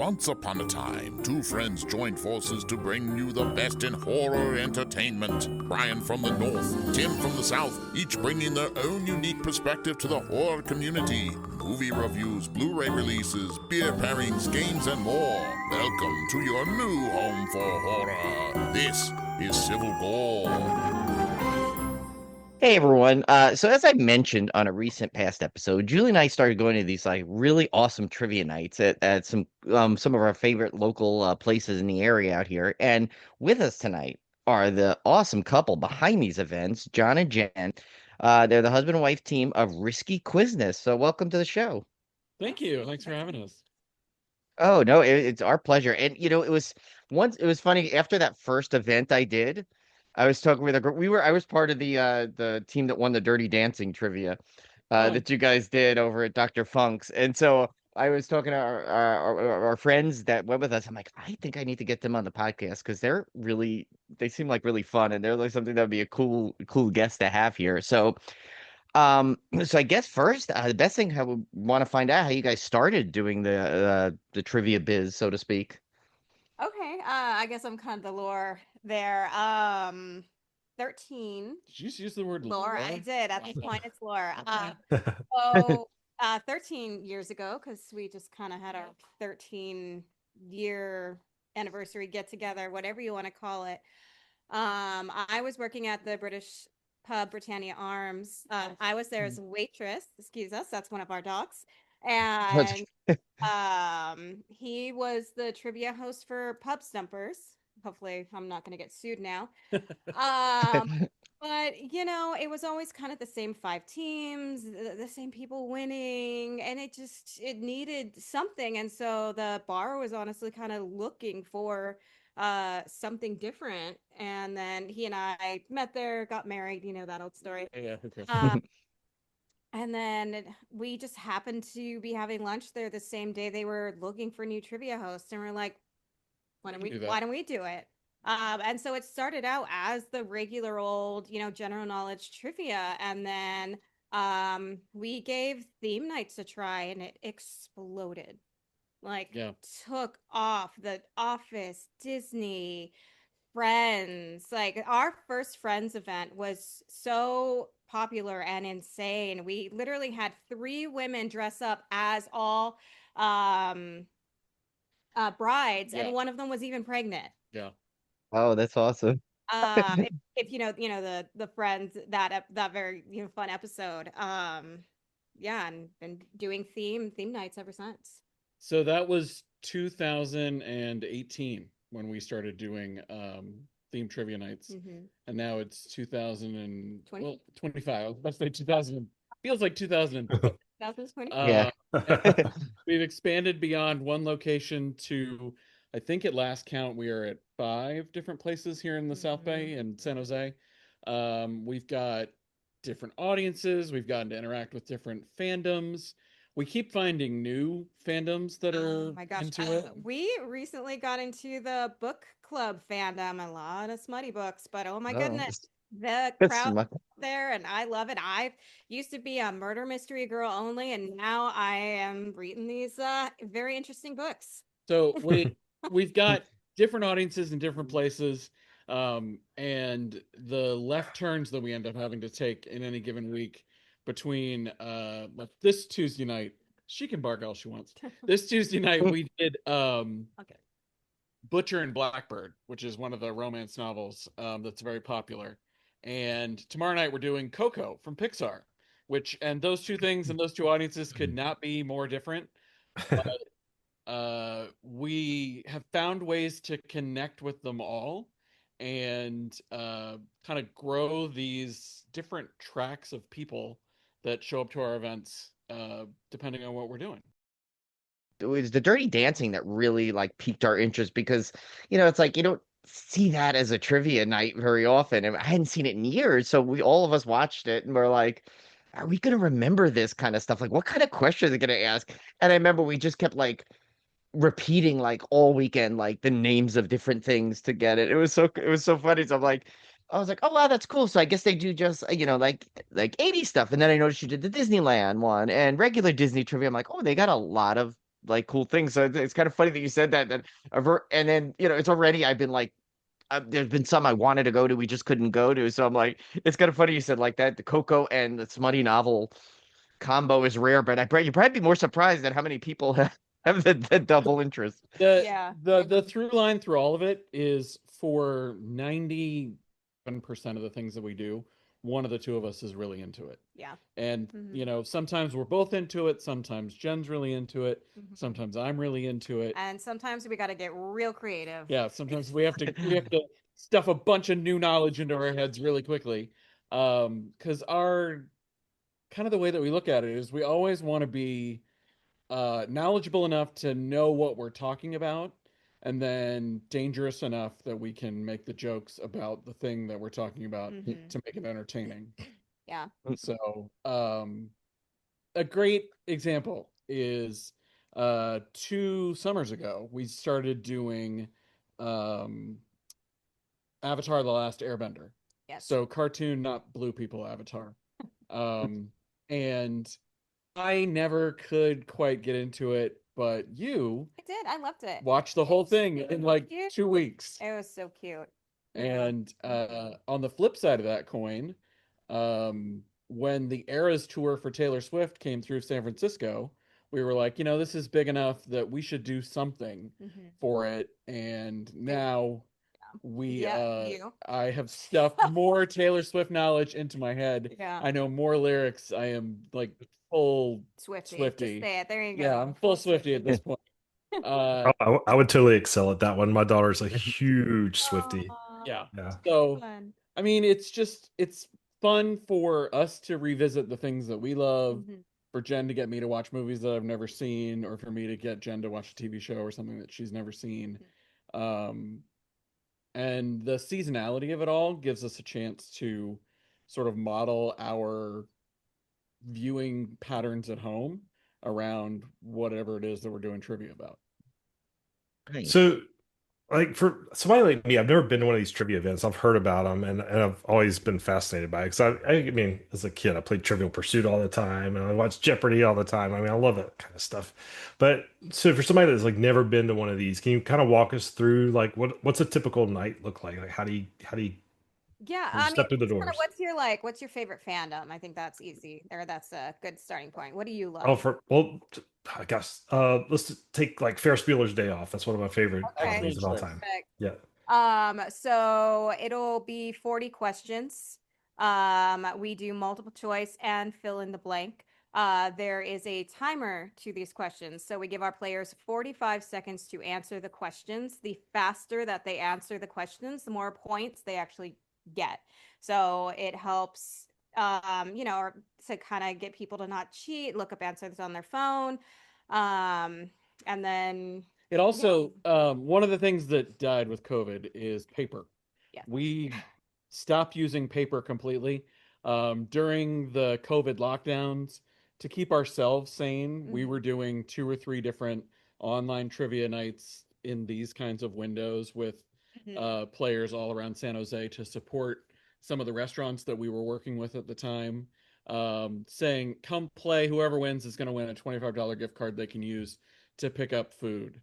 Once upon a time, two friends joined forces to bring you the best in horror entertainment. Brian from the north, Tim from the south, each bringing their own unique perspective to the horror community. Movie reviews, Blu-ray releases, beer pairings, games, and more. Welcome to your new home for horror. This is Civil Gore. Hey everyone. So as I mentioned on a recent past episode, Julie and I started going to these like really awesome trivia nights at some of our favorite local places in the area out here. And with us tonight are the awesome couple behind these events, John and Jen. They're the husband and wife team of RiskyQuizness. So welcome to the show. Thank you. Thanks for having us. Oh no, it's our pleasure. And it was funny after that first event I did. I was talking with a group. I was part of the team that won the Dirty Dancing trivia Oh, that you guys did over at Dr. Funk's. And so I was talking to our friends that went with us. I'm like, I think I need to get them on the podcast because they seem like really fun and they're like something that would be a cool guest to have here. So I guess first, the best thing I would want to find out how you guys started doing the trivia biz, so to speak. Okay, I guess I'm kind of the lore there. 13 did you just use the word lore. I lore? did. At this point, it's lore. Okay. So 13 years ago, because we just kind of had our 13-year anniversary get together, whatever you want to call it. I was working at the British pub Britannia Arms. I was there as a waitress. Excuse us, that's one of our dogs. And he was the trivia host for Pub Stumpers. Hopefully, I'm not going to get sued now. But it was always kind of the same five teams, the same people winning, and it needed something. And so the bar was honestly kind of looking for something different. And then he and I met there, got married, that old story. Yeah, okay. And then we just happened to be having lunch there the same day they were looking for new trivia hosts, and we're like, why don't we do it? And so it started out as the regular old, general knowledge trivia, and then we gave theme nights a try, and it exploded. Like, Yeah. took off. The Office, Disney, Friends. Like, our first Friends event was so popular and insane. We literally had 3 women dress up as all brides, Yeah. and one of them was even pregnant. Yeah. Oh, that's awesome. If the Friends, that very fun episode. Yeah, and been doing theme nights ever since. So that was 2018 when we started doing theme trivia nights. Mm-hmm. And now it's 20? 25. I was about to say 2000. Feels like 2000. 2020? Yeah. We've expanded beyond one location to, I think at last count, we are at 5 different places here in the South Bay and San Jose. We've got different audiences. We've gotten to interact with different fandoms. We keep finding new fandoms that are Oh my gosh. into it. We recently got into the book club fandom, a lot of smutty books, but oh my Oh, goodness, the that's crowd smart. there, and I love it. I used to be a murder mystery girl only, and now I am reading these very interesting books. So we've got different audiences in different places, and the left turns that we end up having to take in any given week between like this Tuesday night, she can bark all she wants. This Tuesday night we did Okay. Butcher and Blackbird, which is one of the romance novels that's very popular. And tomorrow night we're doing Coco from Pixar, and those two things and those two audiences could not be more different. We have found ways to connect with them all and kind of grow these different tracks of people that show up to our events depending on what we're doing. It was the Dirty Dancing that really like piqued our interest because it's like you don't see that as a trivia night very often. And I hadn't seen it in years, so we all of us watched it and we're like, are we gonna remember this kind of stuff? Like, what kind of questions are they gonna ask? And I remember we just kept like repeating like all weekend like the names of different things to get it. It was so funny. So I was like, oh wow, that's cool. So I guess they do just like 80 stuff. And then I noticed you did the Disneyland one and regular Disney trivia. I'm like, oh, they got a lot of like cool things. So it's kind of funny that you said that. And then it's already I've been like. There's been some I wanted to go to, we just couldn't go to. So I'm like, it's kind of funny you said like that. The Coco and the Smutty novel combo is rare, but you'd probably be more surprised at how many people have the double interest. The through line through all of it is for 97% of the things that we do, one of the two of us is really into it. Yeah. And sometimes we're both into it, sometimes Jen's really into it, Mm-hmm. sometimes I'm really into it. And sometimes we got to get real creative. Yeah, sometimes we have to stuff a bunch of new knowledge into our heads really quickly. Because our kind of the way that we look at it is we always want to be knowledgeable enough to know what we're talking about, and then dangerous enough that we can make the jokes about the thing that we're talking about to make it entertaining. Yeah. So, a great example is 2 summers ago, we started doing Avatar: The Last Airbender. Yes. So cartoon, not blue people Avatar. And I never could quite get into it, but you I did. I loved it. watched the whole thing in like 2 weeks. It was so cute. And on the flip side of that coin, when the Eras tour for Taylor Swift came through San Francisco, we were like, this is big enough that we should do something for it. And now I have stuffed more Taylor Swift knowledge into my head. Yeah. I know more lyrics. I am like full Swiftie. Just say it. There you go. Yeah, I'm full Swiftie at this point. I would totally excel at that one. My daughter's a huge Swiftie. Yeah. Yeah. So, Fun. I mean, it's fun for us to revisit the things that we love, for Jen to get me to watch movies that I've never seen, or for me to get Jen to watch a TV show or something that she's never seen. And the seasonality of it all gives us a chance to sort of model our viewing patterns at home around whatever it is that we're doing trivia about. So, like for somebody like me, I've never been to one of these trivia events. I've heard about them, and I've always been fascinated by it. Because I mean, as a kid, I played Trivial Pursuit all the time, and I watched Jeopardy all the time. I mean, I love that kind of stuff. But so for somebody that's like never been to one of these, can you kind of walk us through like what's a typical night look like? Like how do you step through the doors? What's your favorite fandom? I think that's easy. Or that's a good starting point. What do you love? I guess let's just take like Ferris Bueller's Day Off. That's one of my favorite comedies of all time. Perfect. Yeah. So it'll be 40 questions. We do multiple choice and fill in the blank. There is a timer to these questions. So we give our players 45 seconds to answer the questions. The faster that they answer the questions, the more points they actually get. So it helps to kind of get people to not cheat, look up answers on their phone. And then it also one of the things that died with COVID is paper. Yeah. We stopped using paper completely during the COVID lockdowns. To keep ourselves sane, we were doing 2 or 3 different online trivia nights in these kinds of windows with players all around San Jose to support some of the restaurants that we were working with at the time, saying, come play, whoever wins is going to win a $25 gift card they can use to pick up food.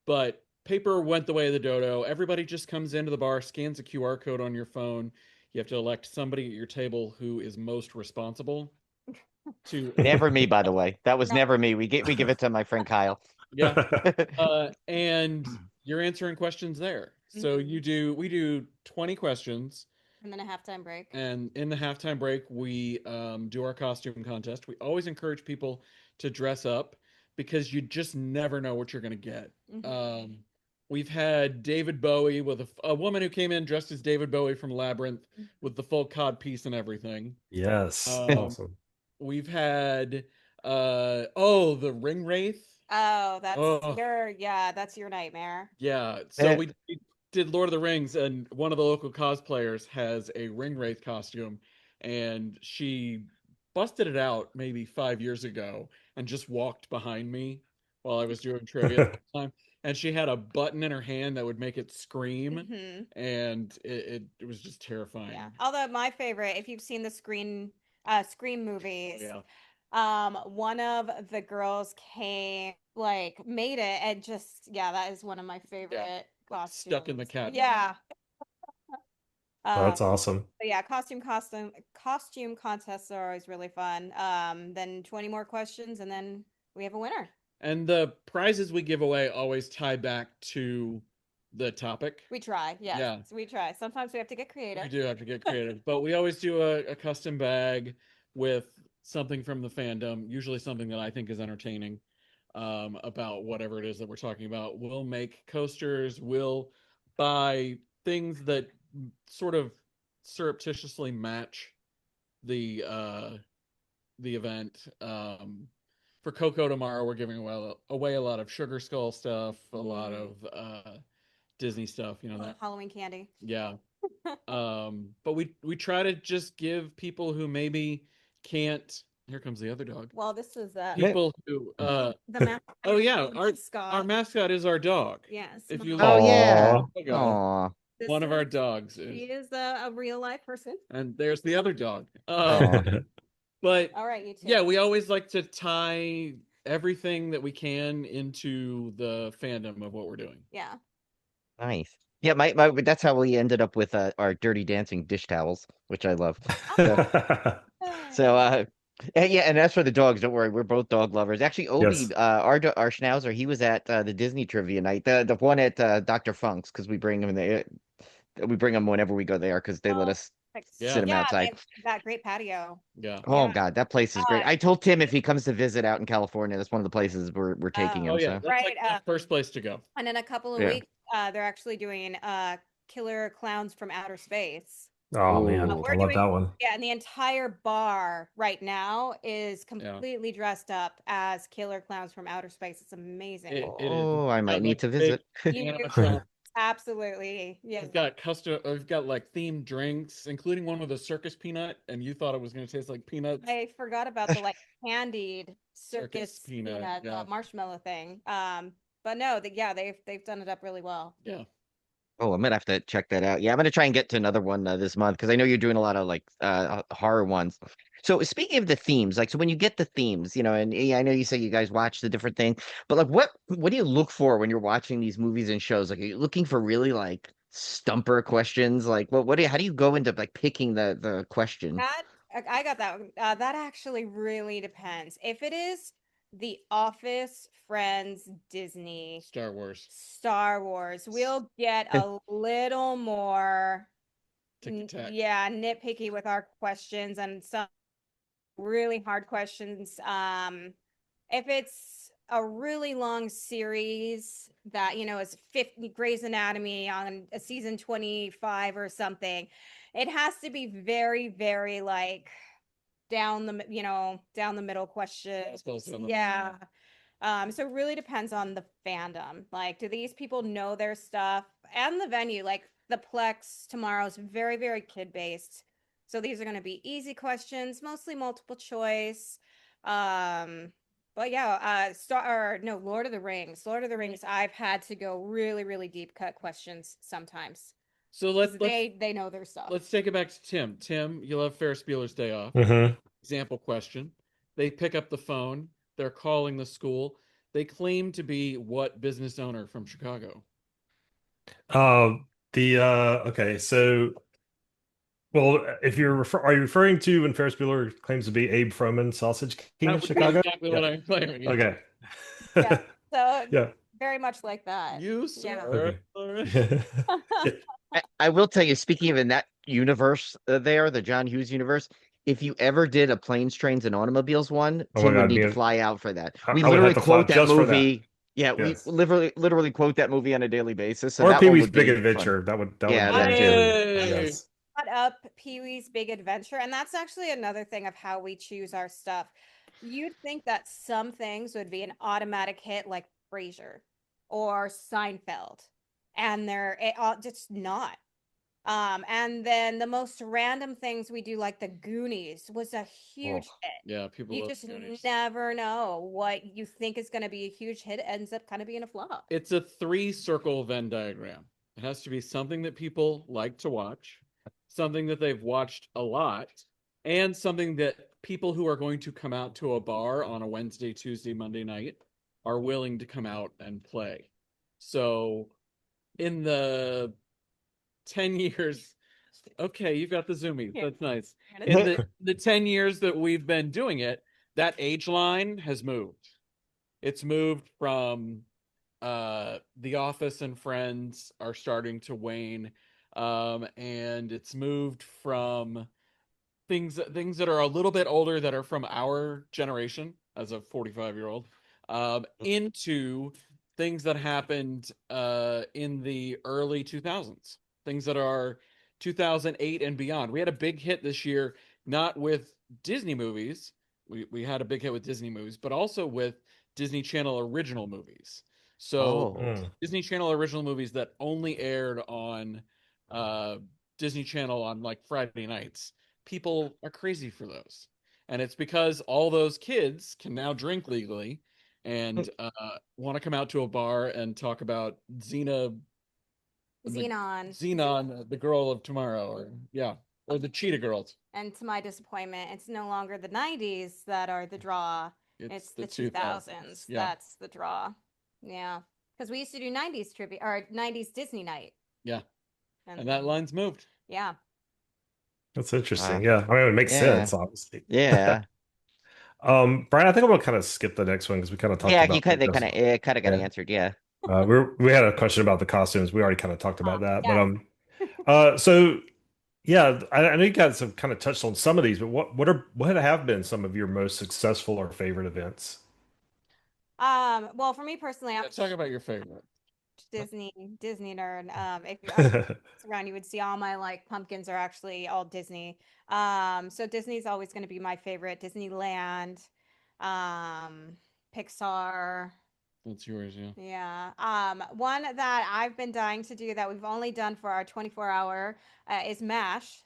But paper went the way of the dodo. Everybody just comes into the bar, scans a QR code on your phone. You have to elect somebody at your table who is most responsible. Never me, by the way. That was never me. We give it to my friend Kyle. Yeah. And you're answering questions there. So we do 20 questions. And then a halftime break. And in the halftime break, we do our costume contest. We always encourage people to dress up because you just never know what you're going to get. We've had David Bowie with a woman who came in dressed as David Bowie from Labyrinth with the full cod piece and everything. Yes. Awesome. We've had the Ring Wraith. Oh, that's your nightmare. Yeah. So we did Lord of the Rings, and one of the local cosplayers has a Ring Wraith costume, and she busted it out maybe 5 years ago and just walked behind me while I was doing trivia at the time. And she had a button in her hand that would make it scream, and it was just terrifying. Yeah. Although my favorite, if you've seen the Scream movies, One of the girls made it, and just that is one of my favorite costumes. Stuck in the cat. Yeah. That's awesome. But yeah, costume contests are always really fun. Then 20 more questions, and then we have a winner. And the prizes we give away always tie back to the topic. We try, yes. Yeah. We try. Sometimes we have to get creative. We do have to get creative, but we always do a custom bag with something from the fandom, usually something that I think is entertaining, about whatever it is that we're talking about. We'll make coasters, we'll buy things that sort of surreptitiously match the event. For Coco tomorrow, we're giving away a lot of Sugar Skull stuff, a lot of Disney stuff, that Halloween candy. Yeah. But we try to just give people who maybe can't. Here comes the other dog. Well, this is people who the mascot. Oh yeah, our mascot is our dog. Yes. If you Oh yeah. Aww. One of our dogs She is a real life person. And there's the other dog. But all right, you too. Yeah, we always like to tie everything that we can into the fandom of what we're doing. Yeah. Nice. Yeah, my that's how we ended up with our Dirty Dancing dish towels, which I love. So yeah, and as for the dogs, don't worry, we're both dog lovers. Actually, Obi, Yes. our Schnauzer, he was at the Disney trivia night, the one at Dr. Funk's, because we bring him we bring him whenever we go there because they let us sit him outside. That great patio. Yeah. Oh God, that place is great. I told Tim if he comes to visit out in California, that's one of the places we're taking him. Oh yeah, so. that's like the first place to go. And in a couple of weeks, they're actually doing Killer Clowns from Outer Space. Oh man, I love that one. Yeah, and the entire bar right now is completely dressed up as Killer Clowns from Outer Space. It's amazing. I might need to visit. Absolutely. Yeah. We've got like themed drinks, including one with a circus peanut, and you thought it was going to taste like peanuts. I forgot about the candied circus peanut marshmallow thing. But no, they've done it up really well. Yeah. Oh, I'm gonna have to check that out. Yeah, I'm gonna try and get to another one this month because I know you're doing a lot of horror ones. So speaking of the themes, so when you get the themes, and I know you say you guys watch the different thing, but what do you look for when you're watching these movies and shows? Are you looking for really stumper questions? How do you go into picking the question? I got that one. That actually really depends. If it is The Office, Friends, Disney, Star Wars, we'll get a little more nitpicky with our questions and some really hard questions. If it's a really long series that is 50 Grey's Anatomy on a season 25 or something, it has to be very, very down the middle questions. Yeah. So it really depends on the fandom. Do these people know their stuff and the venue? The Plex tomorrow is very, very kid based. So these are going to be easy questions, mostly multiple choice. But yeah, Lord of the Rings. Lord of the Rings, I've had to go really, really deep cut questions sometimes. So they know their stuff. Let's take it back to Tim. Tim, you love Ferris Bueller's Day Off. Mm-hmm. Example question. They pick up the phone. They're calling the school. They claim to be what business owner from Chicago? Okay, so well, if are you referring to when Ferris Bueller claims to be Abe Froman, Sausage King of Chicago? Exactly what I'm claiming. Yeah. Okay. Yeah. So yeah. Very much like that. Okay. I will tell you, speaking of in that universe the John Hughes universe, if you ever did a Planes, Trains, and Automobiles one, Tim would need to fly out for that. We literally quote that movie. Yeah, yes. We literally quote that movie on a daily basis. So or Pee-wee's Big Adventure. That would that too. Yes. Up Pee-wee's Big Adventure, and that's actually another thing of how we choose our stuff. You'd think that some things would be an automatic hit, like Frasier or Seinfeld, and they're just not. And then the most random things we do, like the Goonies, was a huge hit. Yeah, people. You just never know what you think is going to be a huge hit ends up kind of being a flop. It's a 3-circle Venn diagram. It has to be something that people like to watch, something that they've watched a lot, and something that people who are going to come out to a bar on a Wednesday, Tuesday, Monday night are willing to come out and play. So in the 10 years, okay, you've got the zoomies. That's nice. In the 10 years that we've been doing it, that age line has moved. It's moved from The Office and Friends are starting to wane. And it's moved from things that are a little bit older that are from our generation as a 45-year-old into things that happened in the early 2000s, things that are 2008 and beyond. We had a big hit this year, not with Disney movies. We had a big hit with Disney movies, but also with Disney Channel original movies. So Disney Channel original movies that only aired on Disney Channel on like Friday nights. People are crazy for those. And it's because all those kids can now drink legally and want to come out to a bar and talk about Xenon, the girl of tomorrow, or the Cheetah Girls. And to my disappointment, it's no longer the 90s that are the draw. It's the 2000s. Yeah. That's the draw. Yeah. Because we used to do 90s trivia or 90s Disney night. Yeah. And that line's moved. Yeah. That's interesting. Yeah. I mean, it makes sense, obviously. Yeah. Brian, I think I'm gonna kind of skip the next one because we kind of talked about they kind of got answered. Yeah. We had a question about the costumes. We already kind of talked about that. Yeah. But so yeah, I know you guys have kind of touched on some of these, but what have been some of your most successful or favorite events? Well, for me personally, let's talk about your favorite. Disney nerd. If you're around, you would see all my like pumpkins are actually all Disney. So Disney's always going to be my favorite. Disneyland, Pixar. That's yours, yeah. Yeah. One that I've been dying to do that we've only done for our 24-hour is MASH.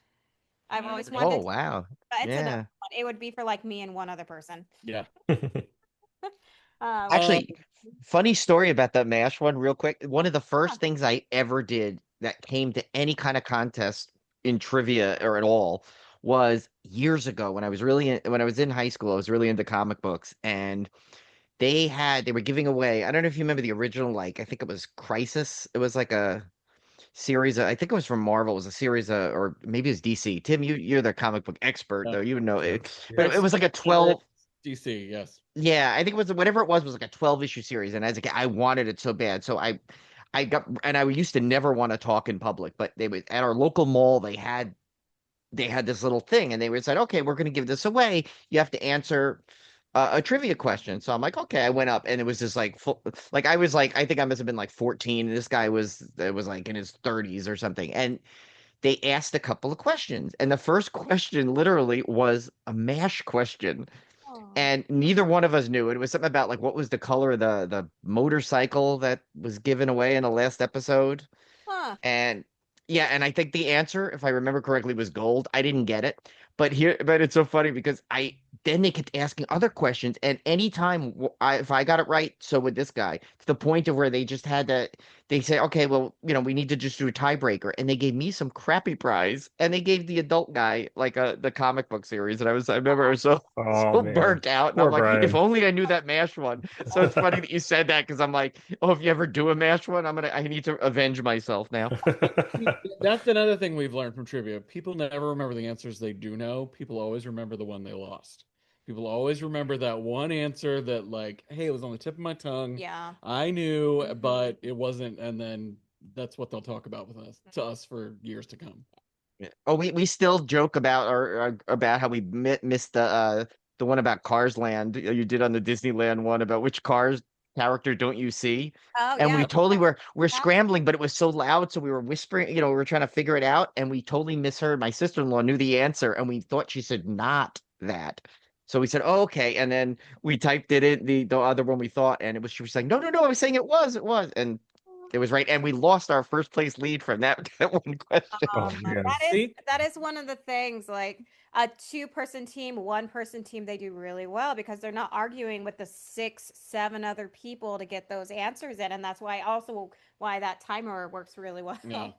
I've always wanted. Oh wow! It would be for like me and one other person. Yeah. Actually, funny story about the MASH one, real quick. One of the first things I ever did that came to any kind of contest in trivia or at all was years ago when I was in high school. I was really into comic books, and they were giving away. I don't know if you remember the original, like I think it was Crisis. It was like a series. I think it was from Marvel. It was a series, or maybe it's DC. Tim, you're the comic book expert, though. You would know it. But it was like a 12. DC, yes. Yeah, I think it was whatever it was like a 12-issue series, and as a kid, I wanted it so bad. So I used to never want to talk in public, but they would at our local mall. They had this little thing, and they said, okay, we're going to give this away. You have to answer a trivia question. So I'm like, okay. I went up, and it was just like I was like, I think I must have been like 14, and this guy was like in his 30s or something, and they asked a couple of questions, and the first question literally was a MASH question. And neither one of us knew it. It was something about like what was the color of the motorcycle that was given away in the last episode. And yeah, and I think the answer, if I remember correctly, was gold. I didn't get it. But it's so funny because then they kept asking other questions, and anytime if I got it right, so would this guy, to the point of where they just had to. They say, okay, well, we need to just do a tiebreaker, and they gave me some crappy prize, and they gave the adult guy like the comic book series, and I remember I was so burnt out, and I'm like, Brian. If only I knew that MASH one. So it's funny that you said that because I'm like, oh, if you ever do a MASH one, I need to avenge myself now. That's another thing we've learned from trivia. People never remember the answers they do know. People always remember the one they lost. People always remember that one answer that like, hey, it was on the tip of my tongue. Yeah. I knew, but it wasn't. And then that's what they'll talk about with us to us for years to come. Yeah. Oh, we still joke about about how we missed the one about Cars Land you did on the Disneyland one about which Cars character don't you see? Oh, and yeah. we totally we're scrambling, but it was so loud, so we were whispering, we were trying to figure it out, and we totally misheard. My sister-in-law knew the answer, and we thought she said not that. So we said, oh, okay, and then we typed it in the other one we thought, and she was like, no, I was saying it was, and it was right, and we lost our first place lead from that one question. That is one of the things, like a 2-person team, 1-person team, they do really well because they're not arguing with the 6-7 other people to get those answers in, and that's why that timer works really well. Yeah.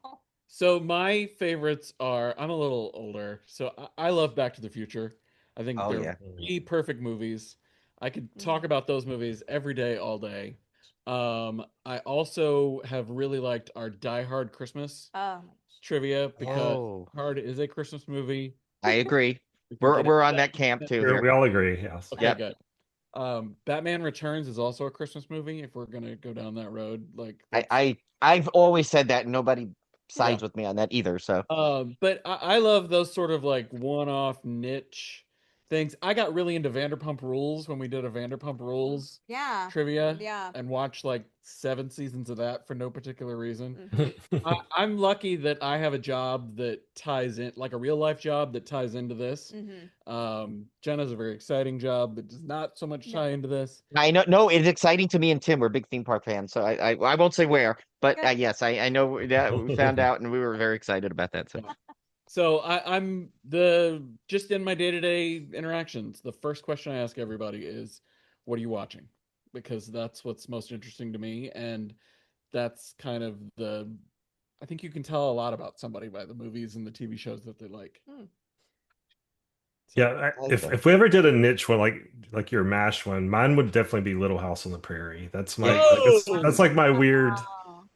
So my favorites are, I'm a little older, so I love Back to the Future. I think Oh they're yeah. three perfect movies. I could talk about those movies every day, all day. I also have really liked our Die Hard Christmas trivia because Oh, Hard is a Christmas movie. I agree. We can We're get into we're on that camp that. too here. We all agree. Yes. Okay, Yep. good. Batman Returns is also a Christmas movie. If we're gonna go down that road, like I, that's I I've always said that, and nobody yeah. sides with me on that either. So But I love those sort of like one-off niche things. I got really into Vanderpump Rules when we did a Vanderpump Rules trivia and watched like 7 seasons of that for no particular reason. I'm lucky that I have a job that ties in, like a real life job that ties into this. Jenna's a very exciting job that does not so much tie into this. I know, no, it's exciting to me and Tim. We're big theme park fans, so I won't say where, but yes, I know that we found out, and we were very excited about that. So I'm just in my day-to-day interactions. The first question I ask everybody is, "What are you watching?" Because that's what's most interesting to me, and that's kind of I think you can tell a lot about somebody by the movies and the TV shows that they like. So, Yeah, if we ever did a niche one like your MASH one, mine would definitely be Little House on the Prairie. That's my that's like my weird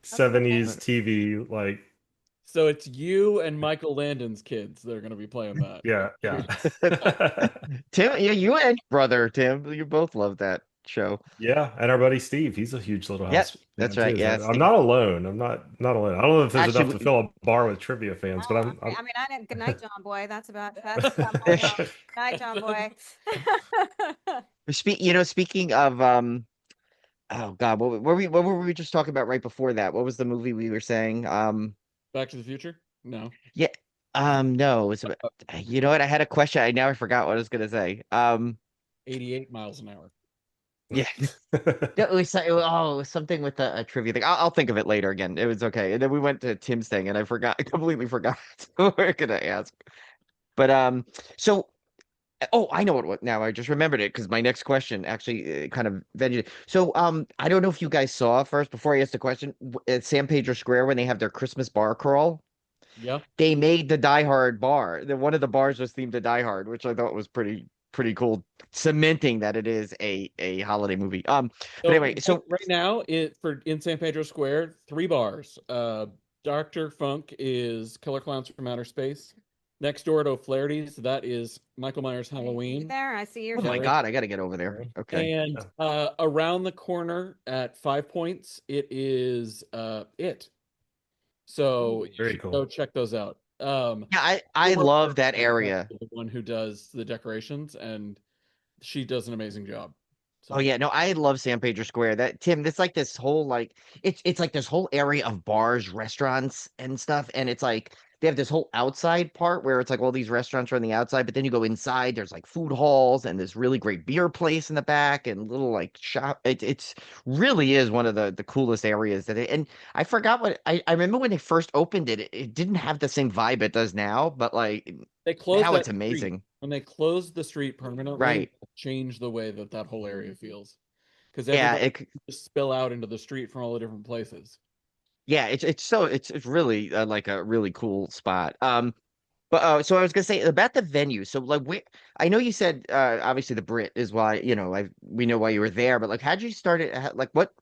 70s TV like. So it's you and Michael Landon's kids that are going to be playing that. Yeah. Tim, yeah, you and brother Tim, you both love that show. Yeah, and our buddy Steve, he's a huge Little House fan that's right. too. Yeah, So I'm not alone. I'm not alone. I don't know if there's enough to actually, fill a bar with trivia fans, but I'm I mean, I didn't. Good night, John Boy. That's good night, John Boy. speaking of oh God, what were we just talking about right before that? What was the movie we were saying? Back to the Future? No. Yeah. No, it was about, you know what? I had a question. I now forgot what I was gonna say. 88 miles an hour. Yeah. It was, it was something with a trivia thing. I'll think of it later again. It was okay. And then we went to Tim's thing, and I forgot. I completely forgot what we we're gonna ask. But so oh, I know what now. I just remembered it because my next question actually kind of ventured. So I don't know if you guys saw first before I asked the question at San Pedro Square when they have their Christmas bar crawl. Yeah. They made the Die Hard bar. One of the bars was themed to Die Hard, which I thought was pretty cool, cementing that it is a holiday movie. But anyway, so right now in San Pedro Square, 3 bars. Dr. Funk is Killer Clowns from Outer Space. Next door to O'Flaherty's, that is Michael Myers Halloween. There, I see your. Oh my God, I got to get over there. Okay. And around the corner at 5 Points, it is It. So very you should cool. go check those out. Yeah, I love that area. The one who does the decorations, and she does an amazing job. So. Oh yeah, no, I love San Pedro Square. That Tim, it's like this whole like it's like this whole area of bars, restaurants, and stuff, and it's like they have this whole outside part where it's like all these restaurants are on the outside, but then you go inside, there's like food halls and this really great beer place in the back and little like shop. It's really is one of the coolest areas and I forgot what I remember when they first opened it, it didn't have the same vibe it does now, but like they closed now that it's amazing. Street. When they closed the street permanently, right, changed the way that whole area feels. Because it could just spill out into the street from all the different places. Yeah, it's really like a really cool spot. But so I was gonna say about the venue. So like I know you said obviously the Brit is why we know why you were there, but like how'd you start it? Like what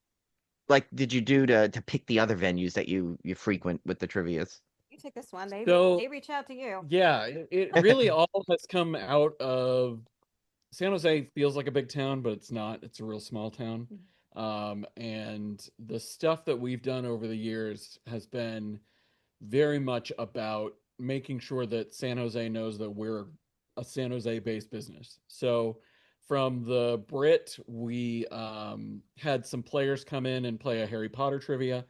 like did you do to pick the other venues that you frequent with the trivias? You take this one. They reach out to you. Yeah, it really all has come out of San Jose. Feels like a big town, but it's not. It's a real small town. And the stuff that we've done over the years has been very much about making sure that San Jose knows that we're a San Jose based business. So from the Brit, we had some players come in and play a Harry Potter trivia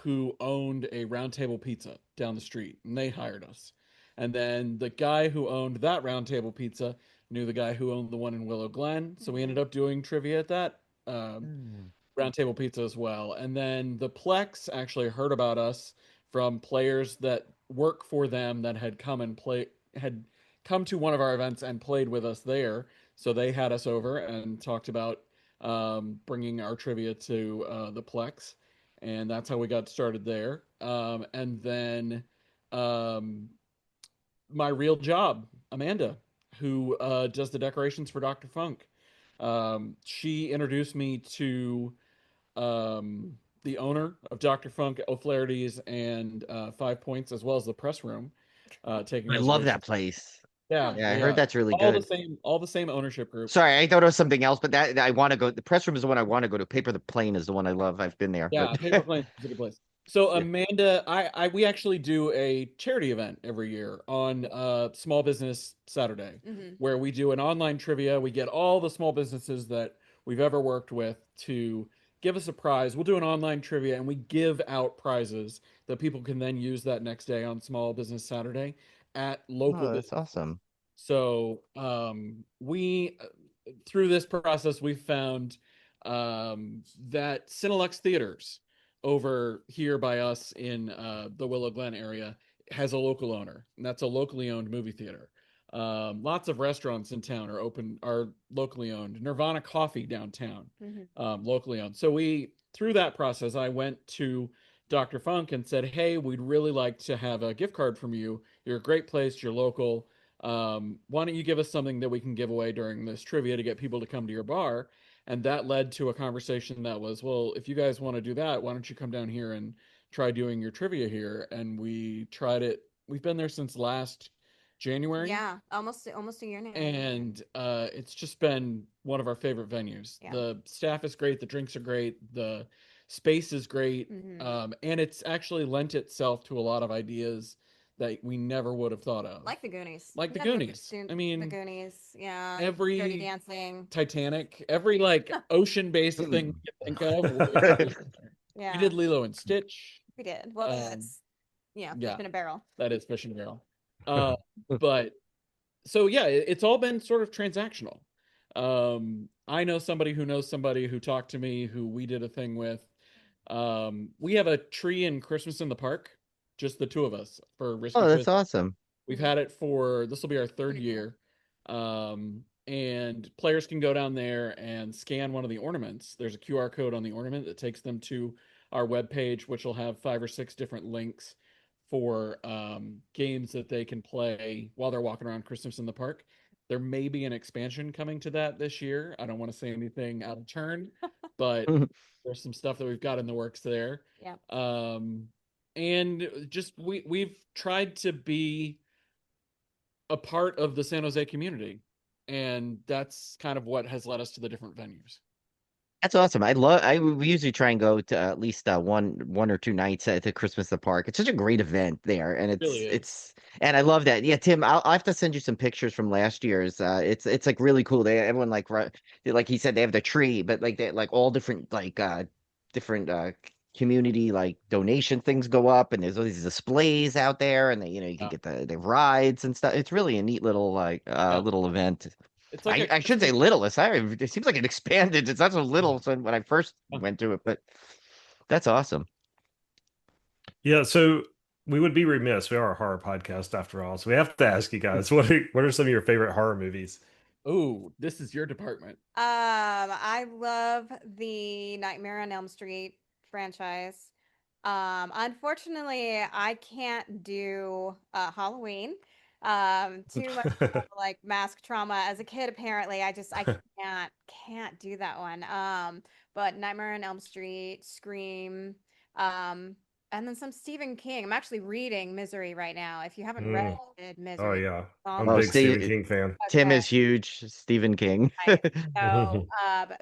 who owned a Round Table Pizza down the street, and they hired us. And then the guy who owned that Round Table Pizza knew the guy who owned the one in Willow Glen. So we ended up doing trivia at that Round Table Pizza as well. And then the Plex actually heard about us from players that work for them that had come to one of our events and played with us there. So they had us over and talked about bringing our trivia to the Plex. And that's how we got started there. And then my real job, Amanda, who does the decorations for Dr. Funk. She introduced me to the owner of Dr. Funk, O'Flaherty's, and 5 Points, as well as the press room, taking I love that reservations. place. Yeah, Yeah, I heard that's really all good. the same ownership group. Sorry, I thought it was something else, but that I want to go. The press room is the one I want to go to. Paper the Plane is the one I love. I've been there. Yeah, But Paper Plane is a good place. So yeah. Amanda, we actually do a charity event every year on Small Business Saturday, where we do an online trivia. We get all the small businesses that we've ever worked with to give us a prize. We'll do an online trivia and we give out prizes that people can then use that next day on Small Business Saturday at local Oh, that's businesses. awesome. So we through this process we found that Cinelux Theaters over here by us in the Willow Glen area has a local owner, and that's a locally owned movie theater. Lots of restaurants in town are locally owned. Nirvana Coffee downtown, locally owned. So through that process, I went to Dr. Funk and said, "Hey, we'd really like to have a gift card from you. You're a great place. You're local. Why don't you give us something that we can give away during this trivia to get people to come to your bar?" And that led to a conversation that was, well, if you guys want to do that, why don't you come down here and try doing your trivia here? And we tried it. We've been there since last January. Yeah, almost a year now. And it's just been one of our favorite venues. Yeah. The staff is great. The drinks are great. The space is great. And it's actually lent itself to a lot of ideas that we never would have thought of. Like the Goonies. Like the Goonies. I mean, the Goonies, yeah. Every Dirty Dancing, Titanic, every like ocean-based thing you think of. yeah. We did Lilo and Stitch. We did. Well, that's fish in a barrel. That is fish in a barrel. But so yeah, it's all been sort of transactional. I know somebody who knows somebody who talked to me who we did a thing with. We have a tree and Christmas in the park, just the two of us for Risky Oh, that's Quiz. awesome. We've had it this will be our third year. And players can go down there and scan one of the ornaments. There's a QR code on the ornament that takes them to our webpage, which will have 5 or 6 different links for games that they can play while they're walking around Christmas in the park. There may be an expansion coming to that this year. I don't want to say anything out of turn, but there's some stuff that we've got in the works there. Yeah. And just we've tried to be a part of the San Jose community, and that's kind of what has led us to the different venues. That's awesome. We usually try and go to at least one or two nights at the Christmas in the Park. It's such a great event there, and it's and I love that. Yeah, Tim, I'll have to send you some pictures from last year's. It's like really cool. Everyone like he said, they have the tree, but like they like all different different community like donation things go up, and there's all these displays out there, and you can get the rides and stuff. It's really a neat little little event. It's like I should say little. It seems like it expanded. It's not so little when I first went to it, but that's awesome. Yeah, so we would be remiss. We are a horror podcast after all, so we have to ask you guys what are some of your favorite horror movies? Oh, this is your department. I love the Nightmare on Elm Street franchise. Unfortunately, I can't do Halloween. Too much like mask trauma as a kid. Apparently, I can't do that one. But Nightmare on Elm Street, Scream, and then some Stephen King. I'm actually reading Misery right now. If you haven't read Misery, oh yeah, I'm a big Stephen King fan. Tim is huge. Stephen King. So,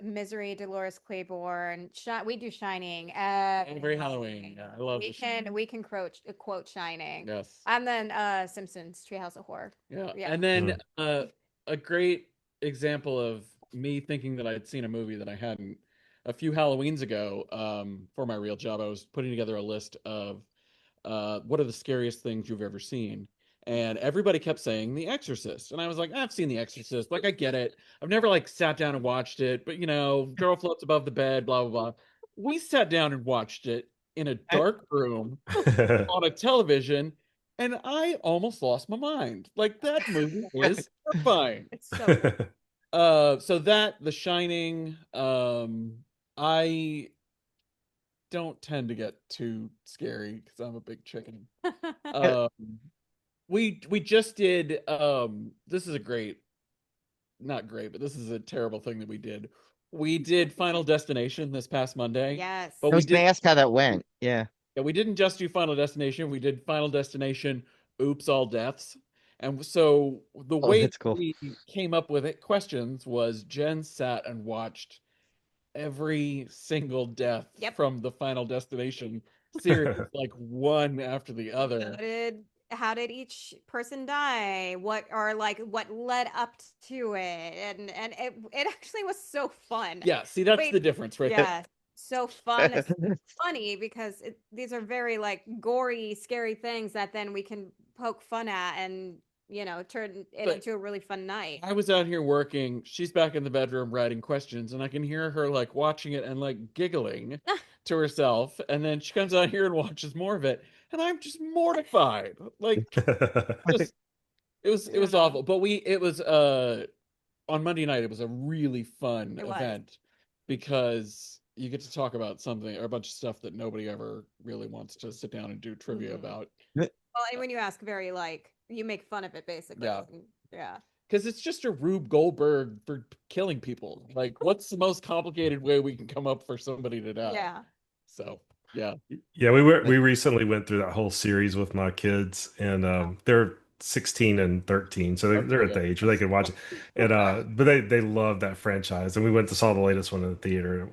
Misery, Dolores Claiborne. We do Shining every Halloween. Yeah, I love. We can quote Shining. Yes. And then Simpsons, Treehouse of Horror. Yeah. And then a great example of me thinking that I'd seen a movie that I hadn't. A few Halloweens ago, for my real job, I was putting together a list of what are the scariest things you've ever seen. And everybody kept saying The Exorcist. And I was like, I've seen The Exorcist. Like, I get it. I've never like sat down and watched it, but girl floats above the bed, blah, blah, blah. We sat down and watched it in a dark room on a television, and I almost lost my mind. Like, that movie is terrifying. It's so good. So The Shining, I don't tend to get too scary because I'm a big chicken. We just did this is a great not great, but this is a terrible thing that we did. We did Final Destination this past Monday. Yes. But I was going to ask how that went. Yeah. Yeah, we didn't just do Final Destination. We did Final Destination, Oops, All Deaths. And so the Oh, way that's cool. we came up with questions was Jen sat and watched every single death from the Final Destination series, like one after the other. How did each person die? What led up to it? And it actually was so fun. Yeah, see, that's the difference, right? Yeah. So fun. It's funny because these are very like gory, scary things that then we can poke fun at and turn it into a really fun night. I was out here working. She's back in the bedroom writing questions, and I can hear her like watching it and like giggling to herself. And then she comes out here and watches more of it, and I'm just mortified. Like, it was awful. But it was on Monday night. It was a really fun event because you get to talk about something or a bunch of stuff that nobody ever really wants to sit down and do trivia about. Well, and when you ask very you make fun of it basically. Yeah. Because it's just a Rube Goldberg for killing people. Like, what's the most complicated way we can come up for somebody to die? Yeah. So, yeah. Yeah, we recently went through that whole series with my kids, and they're 16 and 13, so they're at the age where they can watch it. And but they love that franchise, and we went to saw the latest one in the theater.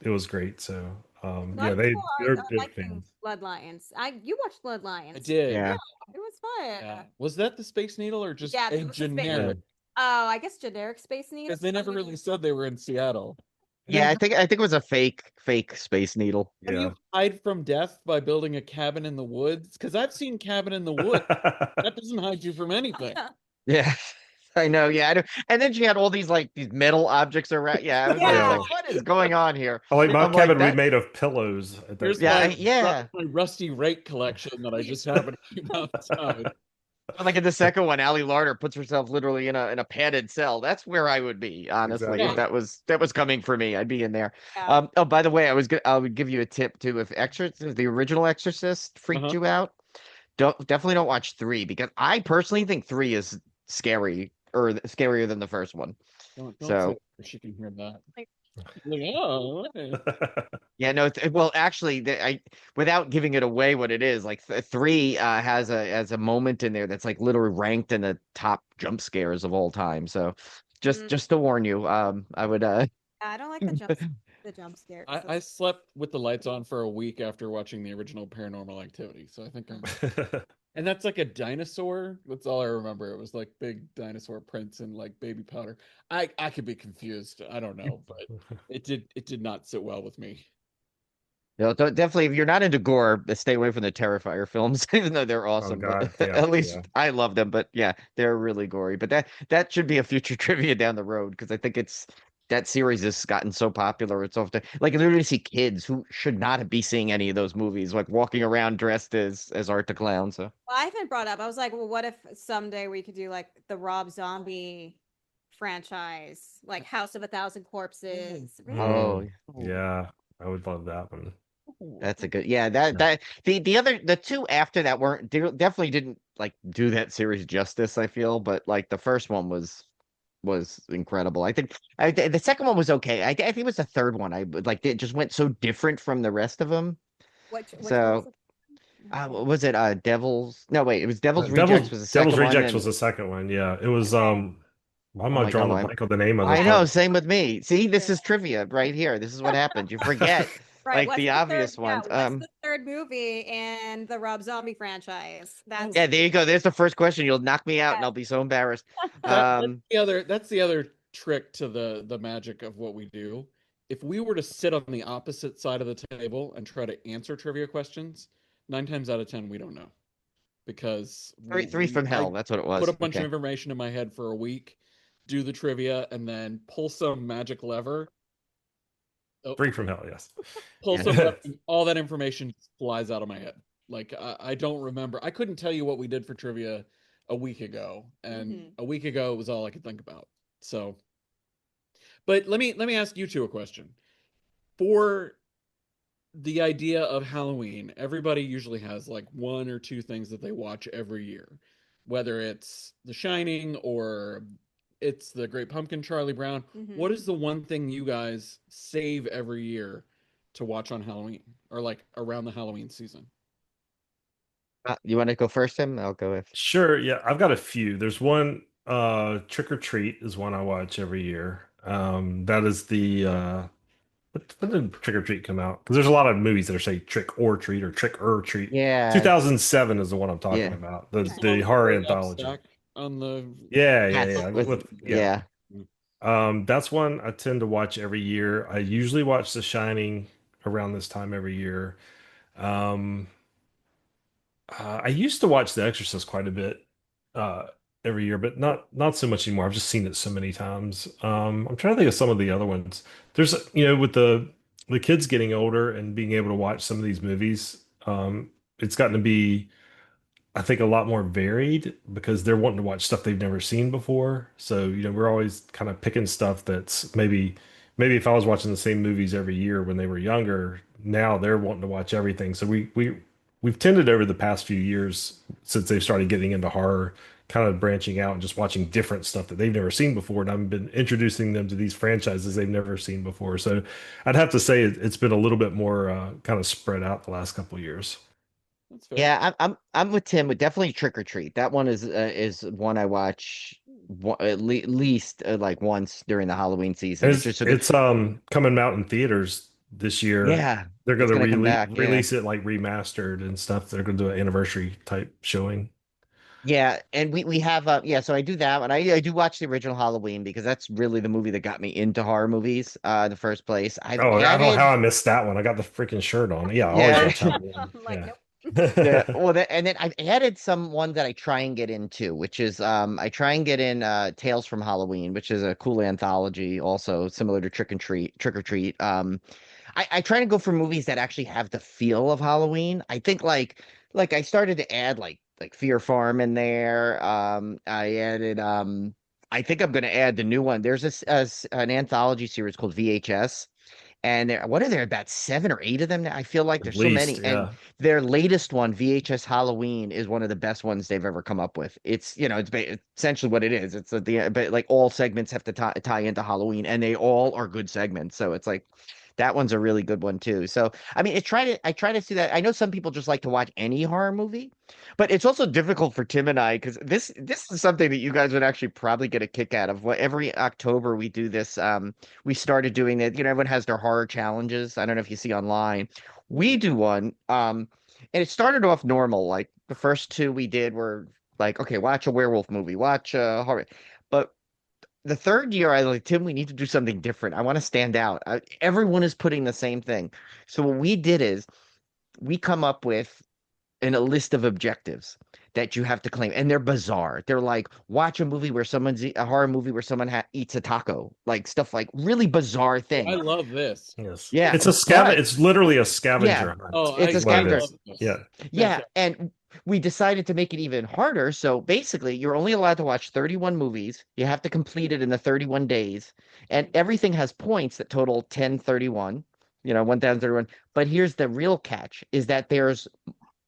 It was great. So yeah, they're big fans. Bloodlines. You watched Bloodlines. I did. Yeah. It was fun. Yeah. Was that the Space Needle or just a generic? Oh, I guess generic Space Needle. Because they never really said they were in Seattle. Yeah, I think it was a fake Space Needle. How do you hide from death by building a cabin in the woods? Because I've seen Cabin in the Woods. That doesn't hide you from anything. Yeah, I know. Yeah, I know. And then she had all these metal objects around. Yeah, I was like, what is going on here? Oh, like my cabin we made of pillows. Here's my Rusty Rake collection that I just happened to keep outside. Like in the second one, Allie Larder puts herself literally in a padded cell. That's where I would be, honestly. If that was coming for me, I'd be in there. Yeah. Oh, by the way, I would give you a tip too. If the original Exorcist freaked you out, definitely don't watch 3, because I personally think 3 is scary or scarier than the first one. Don't so she can hear that. Yeah, no. Well, actually, without giving it away what it is, like 3 has a moment in there that's like literally ranked in the top jump scares of all time. So, just to warn you, I would. I don't like the jump scares. I slept with the lights on for a week after watching the original Paranormal Activity, so I think I'm. And that's like a dinosaur. That's all I remember. It was like big dinosaur prints and like baby powder. I could be confused. I don't know, but it did not sit well with me. No, definitely. If you're not into gore, stay away from the Terrifier films, even though they're awesome. Oh, God. But Yeah, at least I love them. But yeah, they're really gory. But that should be a future trivia down the road, because I think that series has gotten so popular. It's often like, I literally see kids who should not be seeing any of those movies, like walking around dressed as Art the Clown. So I haven't brought up. I was like, well, what if someday we could do like the Rob Zombie franchise, like House of a Thousand Corpses? Oh yeah, I would love that one. That's a good. Yeah, the 2 after that definitely didn't like do that series justice, I feel, but like the first one was incredible. I think the second one was okay. I think it was the third one. I like it just went so different from the rest of them. Was it Devil's? No, wait, it was Devil's Rejects was the second one. Devil's Rejects was the second one. Yeah, it was why am I drawing a blank on the name of it? I know, same with me. See, this is trivia right here. This is what happens. You forget. Right, like the obvious ones. What's the third movie in the Rob Zombie franchise? Yeah, there you go. There's the first question. You'll knock me out, and I'll be so embarrassed. That's the other trick to the magic of what we do. If we were to sit on the opposite side of the table and try to answer trivia questions, 9 times out of 10 we don't know, because three from hell. That's what it was. Put a bunch of information in my head for a week, do the trivia, and then pull some magic lever. 3 from hell, yes. Pull some all that information flies out of my head. Like I don't remember. I couldn't tell you what we did for trivia a week ago, and a week ago was all I could think about. So, but let me ask you two a question. For the idea of Halloween, everybody usually has like 1 or 2 things that they watch every year, whether it's The Shining or it's the Great Pumpkin, Charlie Brown. Mhm. What is the one thing you guys save every year to watch on Halloween or like around the Halloween season? You want to go first, Tim? I'll go with. Sure, yeah, I've got a few. There's one, Trick or Treat is one I watch every year. That is the when did Trick or Treat come out? Because there's a lot of movies that are say Trick or Treat or Trick or Treat. Yeah. 2007 is the one I'm talking Yeah. about. The Okay. the horror anthology. Stack on the Yes. Yeah. Yeah. That's one I tend to watch every year. I usually watch The Shining around this time every year. Um, I used to watch The Exorcist quite a bit uh, every year, but not so much anymore. I've just seen it so many times. I'm trying to think of some of the other ones. There's, with the kids getting older and being able to watch some of these movies, it's gotten to be, I think, a lot more varied because they're wanting to watch stuff they've never seen before. So, we're always kind of picking stuff that's maybe if I was watching the same movies every year when they were younger, now they're wanting to watch everything. So we've tended over the past few years since they've started getting into horror, kind of branching out and just watching different stuff that they've never seen before. And I've been introducing them to these franchises they've never seen before. So I'd have to say it's been a little bit more kind of spread out the last couple of years. That's fair. Yeah, I'm with Tim, but definitely Trick or Treat. That one is one I watch at least like once during the Halloween season. And It's just so good. it's coming out in theaters this year. Yeah, They're going it's to gonna come back. Yeah. release it like remastered and stuff. They're going to do an anniversary type showing. Yeah, and we have yeah, so I do that one. I do watch the original Halloween because that's really the movie that got me into horror movies in the first place. I've Oh, I don't know added how I missed that one. I got the freaking shirt on. Yeah, I always yeah. watch Halloween. I'm like, Yeah. nope. Yeah, well, and then I've added some one that I try and get into, which is I try and get in Tales from Halloween, which is a cool anthology, also similar to Trick or Treat. I try to go for movies that actually have the feel of Halloween. I think like I started to add like Fear Farm in there. I added I think I'm gonna add the new one. There's an anthology series called VHS. And what are there about 7 or 8 of them now? I feel like At there's so least, many. And yeah. their latest one, VHS Halloween, is one of the best ones they've ever come up with. It's essentially what it is. It's but like all segments have to tie into Halloween, and they all are good segments. So it's like that one's a really good one too. So I mean, I try to see that. I know some people just like to watch any horror movie, but it's also difficult for Tim and I because this is something that you guys would actually probably get a kick out of. What every October we do this. We started doing it. Everyone has their horror challenges. I don't know if you see online. We do one. And it started off normal. Like the first two we did were like, okay, watch a werewolf movie, watch a horror. But the third year, I like, Tim, we need to do something different. I want to stand out. Everyone is putting the same thing. So what we did is we come up with a list of objectives that you have to claim, and they're bizarre. They're like watch a movie where a horror movie where someone eats a taco, like stuff like really bizarre I things. love this. Yes. Yeah, It's a but It's literally a yeah, scavenger hunt. Oh, it's a is what it scavenger. is. Yeah. Yeah, and we decided to make it even harder. So basically, you're only allowed to watch 31 movies. You have to complete it in the 31 days, and everything has points that total 1031. 1031. But here's the real catch: is that there's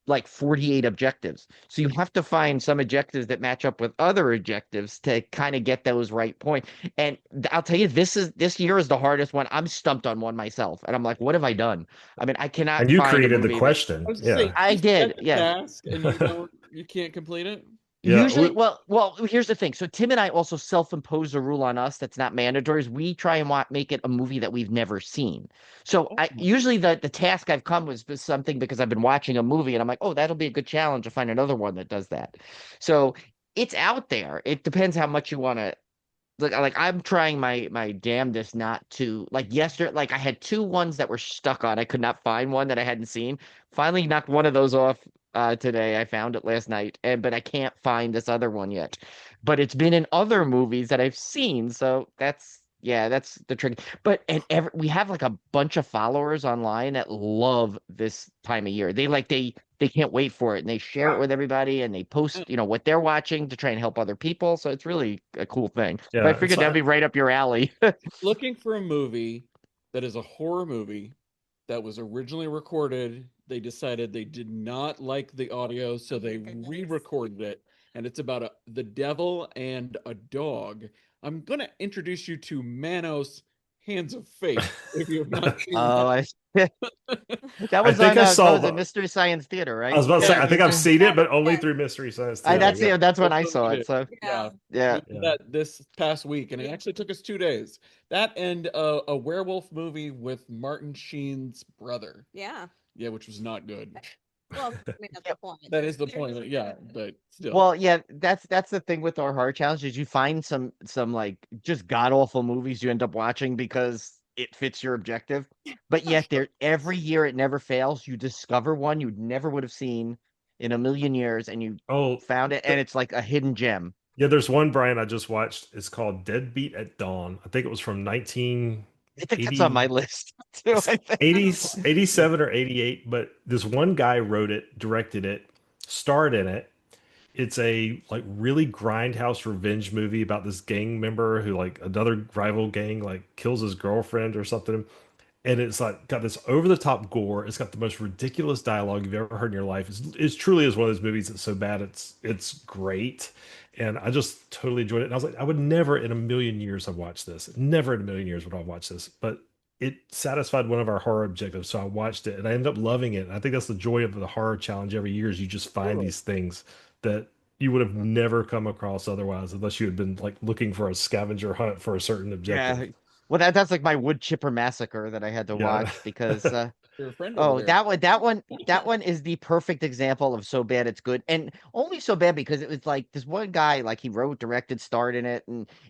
like 48 objectives. So you have to find some objectives that match up with other objectives to kind of get those right point. And I'll tell you, this year is the hardest one. I'm stumped on one myself. And I'm like, what have I done? I mean, I cannot And you find a created the movie question. I was Yeah. saying, I you did, set the yeah. task and you can't complete it. Yeah. Usually, well, here's the thing. So Tim and I also self-impose a rule on us that's not mandatory. Is we try and make it a movie that we've never seen. So I usually the task I've come with is something because I've been watching a movie and I'm like, oh, that'll be a good challenge to find another one that does that. So it's out there. It depends how much you want to. Like I'm trying my damnedest not to like yesterday. Like I had two ones that were stuck on. I could not find one that I hadn't seen. Finally knocked one of those off today. I found it last night, but I can't find this other one yet. But it's been in other movies that I've seen, so that's the trick. But we have like a bunch of followers online that love this time of year. They can't wait for it, and they share it with everybody, and they post what they're watching to try and help other people. So it's really a cool thing. Yeah, But I figured that'd be right up your alley. Looking for a movie that is a horror movie that was originally recorded. They decided they did not like the audio, so they re-recorded it, and it's about the devil and a dog. I'm gonna introduce you to Manos Hands of Fate if you have not seen Oh, that. that I was think on I saw what was it, the. Mystery Science Theater, I was right? about to say, Yeah, I think I've seen it, but only Yeah. through Mystery Science I Theater. that's that's when I That's what saw we it. did. So Yeah. yeah. We did that this past week, and it actually took us 2 days. That and a werewolf movie with Martin Sheen's brother. Yeah. Yeah, which was not good. Well, I mean, that's the point. That is the point. Yeah, but still. Well, yeah, that's the thing with our horror challenge is you find some like just god awful movies you end up watching because it fits your objective. But yet there every year it never fails. You discover one you never would have seen in a million years and you Oh, found it and it's like a hidden gem. yeah, there's one, Brian, I just watched. It's called Deadbeat at Dawn. I think it was from 1980. I think that's on my list too. I think. 80s, 87 or 88, but this one guy wrote it, directed it, starred in it. It's a like really grindhouse revenge movie about this gang member who like another rival gang like kills his girlfriend or something. And it's like got this over the top gore. It's got the most ridiculous dialogue you've ever heard in your life. It's truly is one of those movies that's so bad it's great. And I just totally enjoyed it. And I was like, I would never in a million years have watched this. Never in a million years would I watch this. But it satisfied one of our horror objectives. So I watched it and I ended up loving it. And I think that's the joy of the horror challenge every year is you just find these things that you would have never come across otherwise unless you had been like looking for a scavenger hunt for a certain objective. Yeah. Well, that's like my wood chipper massacre that I had to Yeah. watch because Your friend over oh, there. that one is the perfect example of so bad it's good, and only so bad because it was like this one guy, like he wrote, directed, starred in it,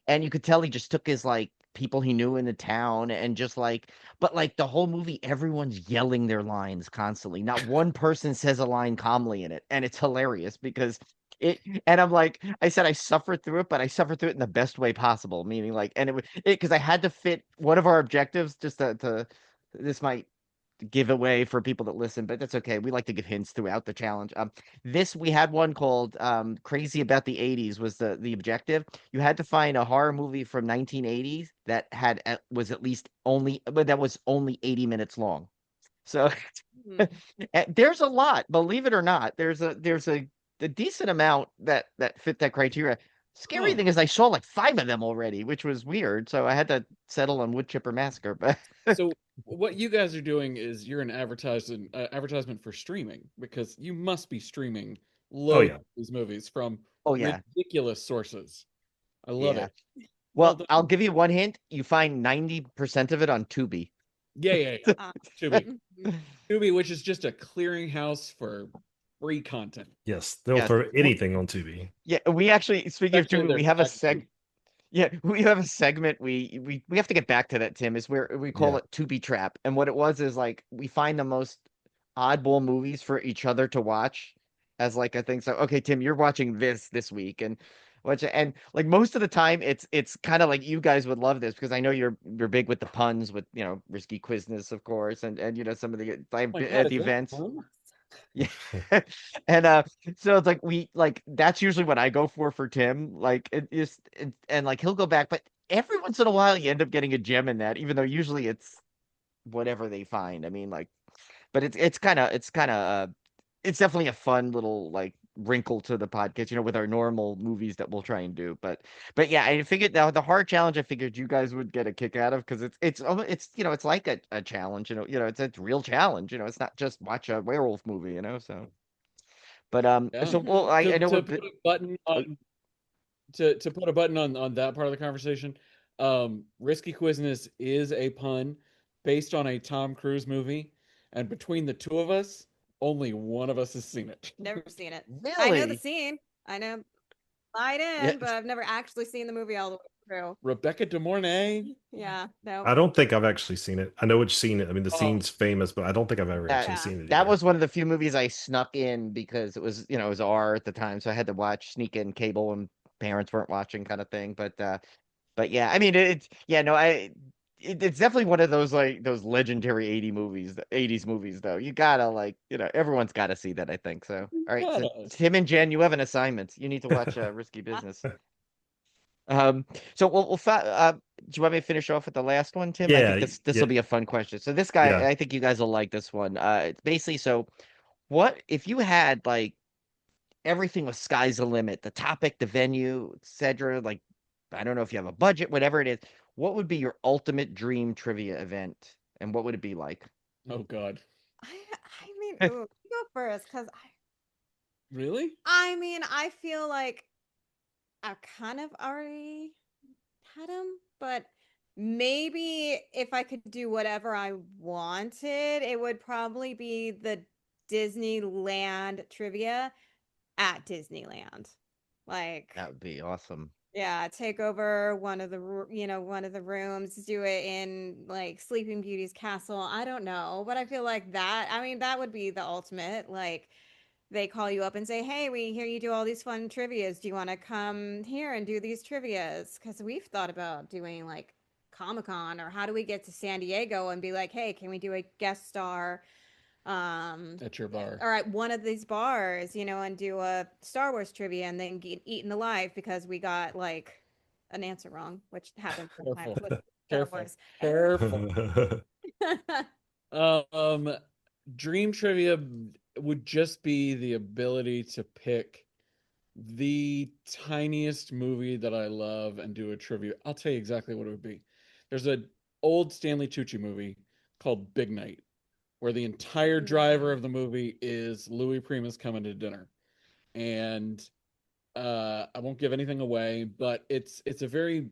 and you could tell he just took his like people he knew in the town and just like, but like the whole movie, everyone's yelling their lines constantly. Not one person says a line calmly in it, and it's hilarious because. It and I'm like I said I suffered through it, but I suffered through it in the best way possible. Meaning like, and it was it because I had to fit one of our objectives just to this might giveaway for people that listen, but that's okay. We like to give hints throughout the challenge. This we had one called "Crazy About the '80s" was the objective. You had to find a horror movie from 1980s that had was at least only but that was only 80 minutes long. So there's a lot, believe it or not. There's a decent amount that fit that criteria. Scary Huh. thing is I saw like 5 of them already, which was weird. So I had to settle on Wood Chipper Massacre, but So what you guys are doing is you're an advertisement for streaming because you must be streaming Oh loads yeah. of these movies from oh yeah. ridiculous sources. I love Yeah. it. Well, Well I'll done. give you one hint. You find 90% of it on Tubi. Yeah. Tubi. Mhm. Tubi, which is just a clearinghouse for free content. Yes, they'll Yes. throw anything on Tubi. Yeah, we actually speaking of Especially Tubi, their we have a tech seg yeah, we have a segment we have to get back to that, Tim, is where we call Yeah. it Tubi Trap. And what it was is like we find the most oddball movies for each other to watch as like a thing. So okay, Tim, you're watching this week and and like most of the time it's kind of like you guys would love this because I know you're big with the puns with RiskyQuizness, of course, and some of the Oh my God, at is the that events. fun? Yeah. And so it's like we like that's usually what I go for Tim. Like it is and like he'll go back, but every once in a while you end up getting a gem in that, even though usually it's whatever they find. I mean, like but it's it's definitely a fun little like wrinkle to the podcast, with our normal movies that we'll try and do. But yeah, I figured now the hard challenge I figured you guys would get a kick out of because it's like a challenge, it's a real challenge, it's not just watch a werewolf movie, so Yeah. so well I know To we're put a button on to put a button on that part of the conversation, Risky Quizness is a pun based on a Tom Cruise movie, and between the two of us, only one of us has seen it. Never seen it. I know the really scene. I know lied yeah. in, but I've never actually seen the movie all the way through. Rebecca De Mornay. Yeah, no. I don't think I've actually seen it. I know which scene it. I mean, the Oh. scene's famous, but I don't think I've ever That- actually Yeah. seen it. That either. was one of the few movies I snuck in because it was, it was R at the time, so I had to sneak in cable when parents weren't watching, kind of thing. But yeah, I mean, it's definitely one of those like those legendary 80s movies, though. You gotta like, everyone's got to see that, I think. So, all right, so Yes. Tim and Jen, you have an assignment. You need to watch Risky Business. So do you want me to finish off with the last one, Tim? I Yeah, think this yeah, will be a fun question. So this guy, yeah. I think you guys will like this one. It's basically so what if you had like everything was sky's the limit, the topic, the venue, etc. Like I don't know if you have a budget, whatever it is, what would be your ultimate dream trivia event, and what would it be like? Oh God. I mean, ooh, you go first, because Really? I mean, I feel like I've kind of already had them, but maybe if I could do whatever I wanted, it would probably be the Disneyland trivia at Disneyland. Like, That would be awesome. yeah, take over one of the one of the rooms, do it in like Sleeping Beauty's castle. I don't know, but I feel like that. I mean, that would be the ultimate. Like, they call you up and say, "Hey, we hear you do all these fun trivias. Do you want to come here and do these trivias?" Because we've thought about doing like Comic-Con, or how do we get to San Diego and be like, "Hey, can we do a guest star At your bar. or at one of these bars, and do a Star Wars trivia and then get eaten alive because we got like an answer wrong, which happens sometimes Careful. with Star Careful. Wars." Careful. Dream trivia would just be the ability to pick the tiniest movie that I love and do a trivia. I'll tell you exactly what it would be. There's an old Stanley Tucci movie called Big Night, where the entire driver of the movie is Louis Primus coming to dinner. And I won't give anything away, but it's a very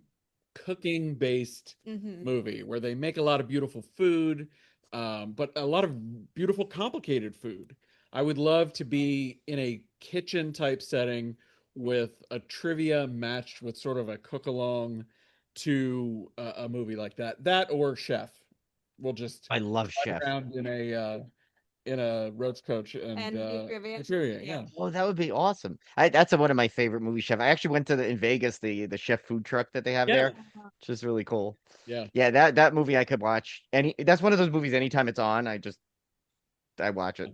cooking based movie where they make a lot of beautiful food, but a lot of beautiful complicated food. I would love to be in a kitchen type setting with a trivia matched with sort of a cook along to a movie like that. That or Chef. We'll just I love ride Chef. around in a roach coach and do trivia. trivia. Yeah. Oh, that would be awesome. That's one of my favorite movie chef. I actually went to in Vegas, the chef food truck that they have Yeah. there, which is really cool. Yeah. Yeah, that movie I could watch that's one of those movies anytime it's on, I watch it.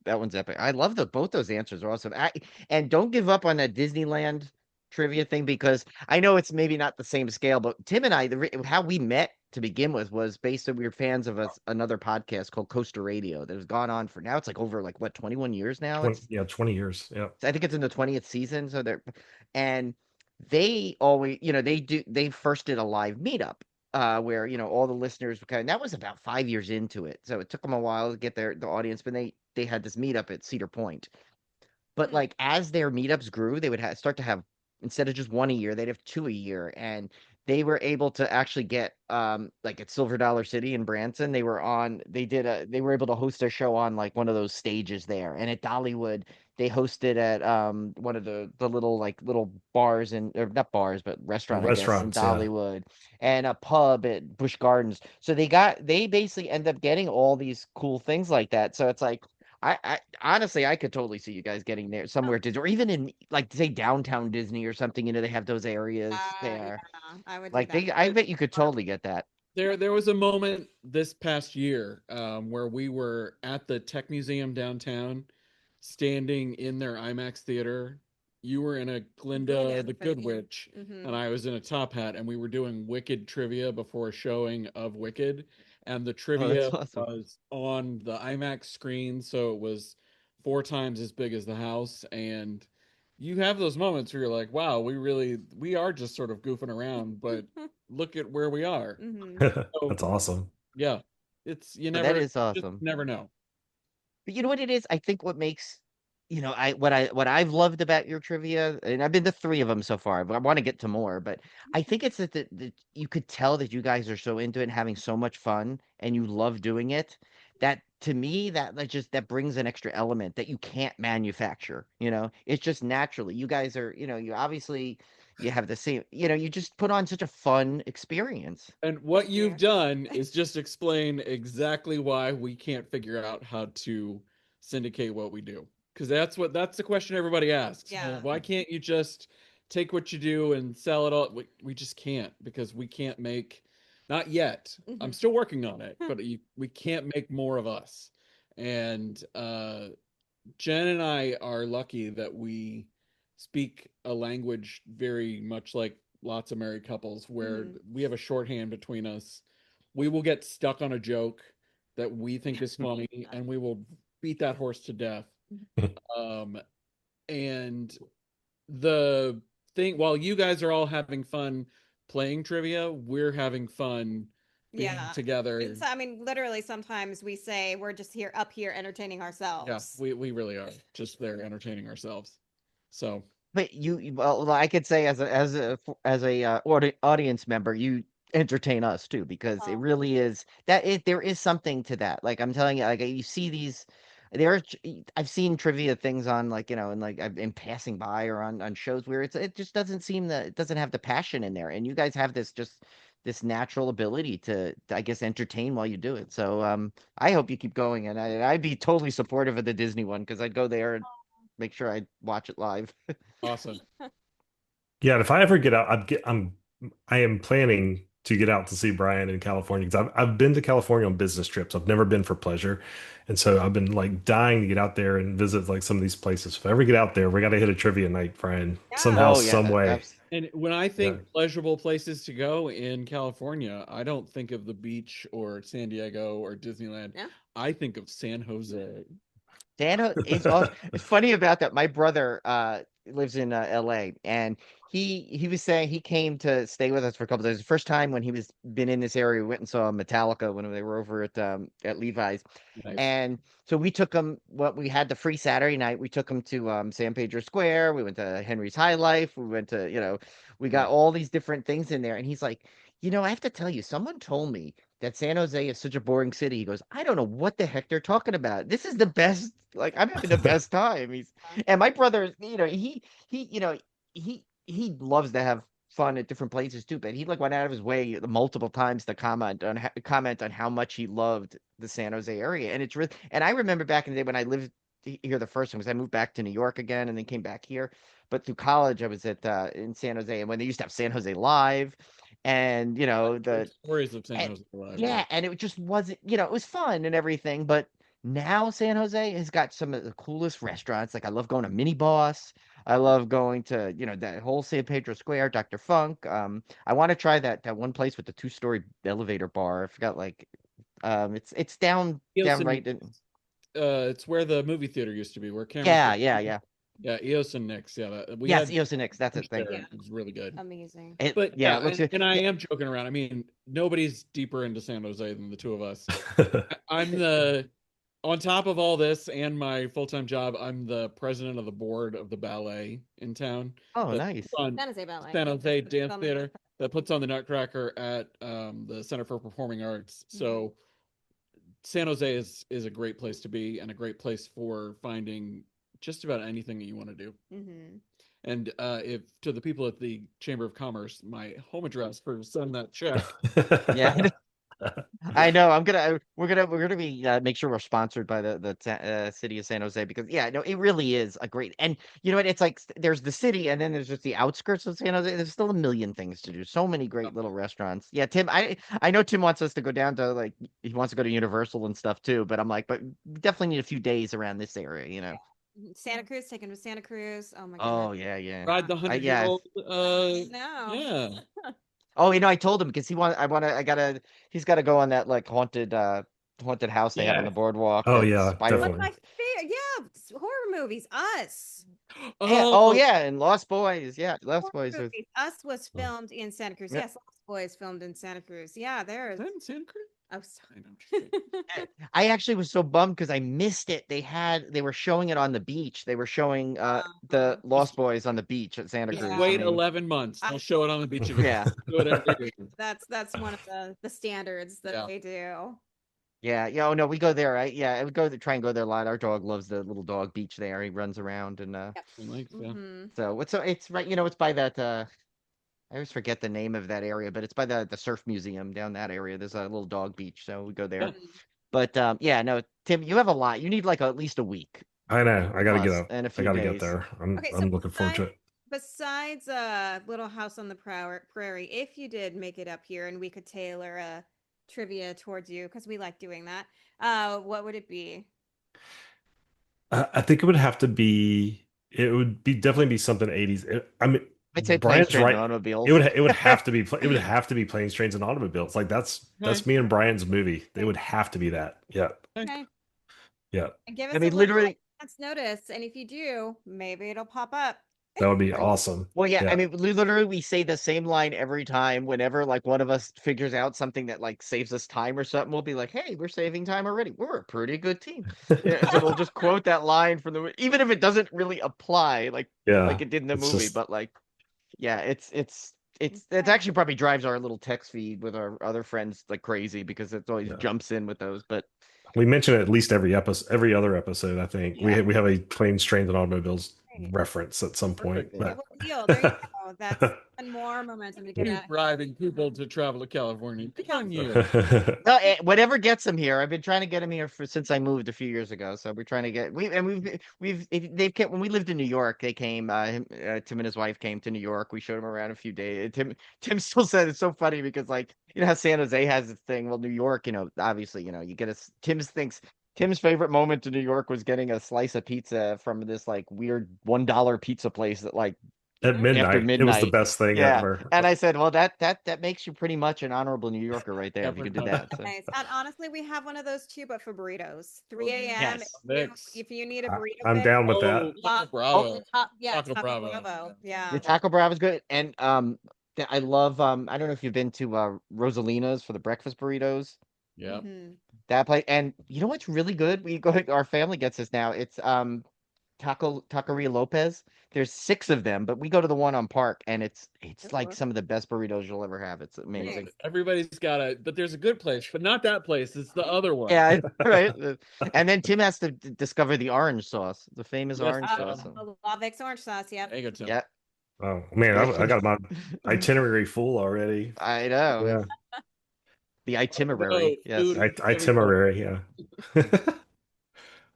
That one's epic. I love both those answers are awesome. And don't give up on that Disneyland trivia thing, because I know it's maybe not the same scale, but Tim and I, how we met to begin with was based on we were fans of another podcast called Coaster Radio that has gone on for now. It's like over like what 21 years now. 20 years. Yeah. I think it's in the 20th season. So and they always, they first did a live meetup where, all the listeners were that was about 5 years into it. So it took them a while to get the audience, but they had this meetup at Cedar Point. But like as their meetups grew, they would start to have, instead of just one a year, they'd have two a year. And they were able to actually get like at Silver Dollar City in Branson, they were able to host their show on like one of those stages there. And at Dollywood, they hosted at one of the little bars or not bars, but restaurant, I guess, in Restaurants, yeah. Dollywood, and a pub at Busch Gardens. So they basically end up getting all these cool things like that. So it's like I honestly, I could totally see you guys getting there somewhere Disney, or even in like say downtown Disney or something. They have those areas there. Yeah, I would do Like that. I bet you could totally get that. There was a moment this past year where we were at the Tech Museum downtown, standing in their IMAX theater. You were in a Glinda the Good Witch, and I was in a top hat, and we were doing Wicked trivia before a showing of Wicked, and the trivia awesome. was on the IMAX screen, so it was 4 times as big as the house. And you have those moments where you're like, wow, we are just sort of goofing around, but look at where we are. So, That's awesome. yeah, it's That is just awesome. never know. But you know what it is? I think what makes what I've loved about your trivia, and I've been to 3 of them so far, but I want to get to more. But I think it's that you could tell that you guys are so into it and having so much fun, and you love doing it. That to me, that brings an extra element that you can't manufacture. It's just naturally. You guys are, you obviously you have the same. You just put on such a fun experience. And what Thank you've you. done is just explain exactly why we can't figure out how to syndicate what we do. Because that's the question everybody asks. Yeah. Well, why can't you just take what you do and sell it all? We just can't, because we can't make, not yet. I'm still working on it, but we can't make more of us. And Jen and I are lucky that we speak a language very much like lots of married couples, where we have a shorthand between us. We will get stuck on a joke that we think is funny, and we will beat that horse to death. And the think while you guys are all having fun playing trivia, we're having fun being together. I mean, literally, sometimes we say we're just up here entertaining ourselves. Yeah, we really are just there entertaining ourselves. So, but well, I could say as a audience member, you entertain us too, because it really is there is something to that. Like I'm telling you, like you see these. I've seen trivia things on, like, and like I've been passing by or on shows where it just doesn't seem that it doesn't have the passion in there, and you guys have this natural ability to I guess entertain while you do it. So I hope you keep going, and I'd be totally supportive of the Disney one, because I'd go there and make sure I watch it live. awesome. Yeah, if I ever get out, I am planning to get out to see Brian in California, because I've been to California on business trips. I've never been for pleasure, and so I've been like dying to get out there and visit like some of these places. If I ever get out there, we got to hit a trivia night, Brian, somehow, some way. And when I think pleasurable places to go in California, I don't think of the beach or San Diego or Disneyland. Yeah. I think of San Jose. It's awesome. It's funny about that. My brother lives in LA, and he was saying he came to stay with us for a couple of days. The first time when he was been in this area, we went and saw Metallica when they were over at Levi's. Nice. And so we took him. We had the free Saturday night. We took him to San Pedro Square. We went to Henry's High Life. We went to we got all these different things in there. And he's like, I have to tell you, someone told me that San Jose is such a boring city. He goes, I don't know what the heck they're talking about. This is the best. Like, I'm having the best time. And my brother, he loves to have fun at different places too. But he like went out of his way multiple times to comment on how much he loved the San Jose area. And it's really, and I remember back in the day when I lived here the first time, because I moved back to New York again and then came back here. But through college, I was at in San Jose, and when they used to have San Jose Live. And the stories of San Jose Live. Yeah, and it just wasn't, it was fun and everything, but now San Jose has got some of the coolest restaurants. Like I love going to Mini Boss. I love going to, that whole San Pedro Square, Dr. Funk. I want to try that one place with the 2-story elevator bar. I forgot, like it's down right in it's where the movie theater used to be, where cameras. Yeah. Yeah, EOS and Nix. Yeah, EOS and Nix. That's it. Thank you. It was really good. Amazing. But yeah, and I am joking around. I mean, nobody's deeper into San Jose than the two of us. On top of all this and my full-time job, I'm the president of the board of the ballet in town. Oh, nice. San Jose Ballet. San Jose Dance Theater that puts on the Nutcracker at the Center for Performing Arts. Mm-hmm. So San Jose is a great place to be, and a great place for finding just about anything that you want to do. Mm-hmm. And if to the people at the Chamber of Commerce, my home address for send that check. Yeah, I know. We're gonna be make sure we're sponsored by the city of San Jose, because it really is a great, and you know what, it's like there's the city and then there's just the outskirts of San Jose. There's still a million things to do. So many great little restaurants. Yeah, Tim, I know Tim wants us to go down to, like, he wants to go to Universal and stuff too, but I'm like, but we definitely need a few days around this area, Santa Cruz, taking to Santa Cruz. Oh my god. Oh yeah. Ride the 100-year-old. No. Yeah. Oh, I told him, because he's got to go on that, like, haunted house they have on the boardwalk. Oh yeah, definitely. One of my favorite, horror movies. Us. And Lost Boys. Yeah, Lost Boys. Us was filmed in Santa Cruz. Yep. Yes, Lost Boys filmed in Santa Cruz. Yeah, there's. Is that in Santa Cruz? Oh, sorry. I actually was so bummed because I missed it. They were showing it on the beach. They were showing the Lost Boys on the beach at Santa Cruz. Wait 11 months. They'll show it on the beach again. Yeah. Do it every year. That's one of the standards that they do. Yeah. Oh no, we go there. Right? Yeah, I would try and go there a lot. Our dog loves the little dog beach there. He runs around and So it's right. It's by that. I always forget the name of that area, but it's by the surf museum down that area. There's a little dog beach, so we go there. But no, Tim, you have a lot. You need like at least a week. I know. I gotta get up. And I gotta get there. I'm looking forward to it. Besides Little House on the Prairie, if you did make it up here and we could tailor a trivia towards you, because we like doing that, what would it be? I think it would have to be. It would definitely be something 80s. I'd say Brian's right. Automobiles. It would have to be. It would have to be Planes, Trains, and Automobiles. Like that's me and Brian's movie. They would have to be that. Yeah. Okay. Yeah. And give us literally notice, and if you do, maybe it'll pop up. That would be Right. awesome. Well, yeah, I Yeah. mean, literally, we say the same line every time. Whenever like one of us figures out something that like saves us time or something, we'll be like, "Hey, we're saving time already. We're a pretty good team." Yeah, so we'll just quote that line from the even if it doesn't really apply like Yeah. it did in the It's movie, just but like, yeah, it's Yeah. actually probably drives our little text feed with our other friends like crazy because it always yeah. jumps in with those. But We mention it at least every episode, every other episode. I think yeah, we have a planes, trains, and automobiles Right. reference at some point. Perfect. yeah. Double deal. There you go. That's even more momentum to get Keep out. driving people to travel to California. Good on you. No, whatever gets them here. I've been trying to get them here for since I moved a few years ago. So we're trying to get they've came when we lived in New York. They came. Tim and his wife came to New York. We showed them around a few days. Tim still said it's so funny because like you know how San Jose has this thing. Well, New York, you know, obviously, you know, you get a Tim's favorite moment in New York was getting a slice of pizza from this like weird $1 pizza place that like At after midnight, it was the midnight. best thing Yeah. ever. And I said, well, that makes you pretty much an honorable New Yorker right there if you Never could do done that. So Nice. And honestly, we have one of those too, but for burritos. 3 a.m. yes. Mix. If you need a I, burrito I'm fix, down with Oh, that. Taco top, Bravo. yeah, Taco Taco Bravo. Bravo. The Yeah. Taco Bravo's good. And I love I don't know if you've been to Rosalina's for the breakfast burritos. Yeah. Mhm. That place and you know what's really good? We go our family gets this now. It's Taqueria Lopez. There's 6 of them, but we go to the one on Park and it's like Ooh. some of the best burritos you'll ever have. It's amazing. Everybody's got but there's a good place, but not that place. It's the other one. Yeah, right. And then Tim has to discover the orange sauce, the famous Yes, orange sauce. The La Vic's orange sauce. Yep. There you go, Tim. Yeah, Oh man, I got my itinerary full already. I know. Yeah, The No, itinerary. Yes. food. itinerary. Yeah.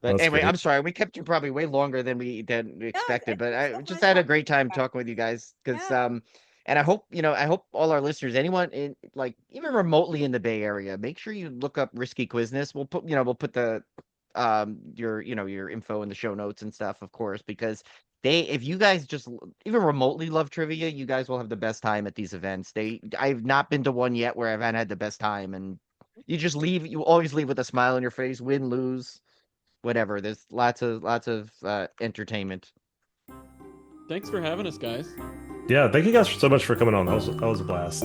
But That's anyway, great. I'm sorry. We kept you probably way longer than we No, expected, but it's I so just fun had a talking great time about it. talking with you guys because Yeah. and I hope, you know, I hope all our listeners, anyone in like even remotely in the Bay Area, make sure you look up Risky Quizness. We'll put the your, you know, your info in the show notes and stuff, of course, because if you guys just even remotely love trivia, you guys will have the best time at these events. I've not been to one yet where I've had the best time and you always leave with a smile on your face, win, lose, whatever. There's lots of entertainment. Thanks for having us, guys. Yeah, thank you guys so much for coming on. That was a blast.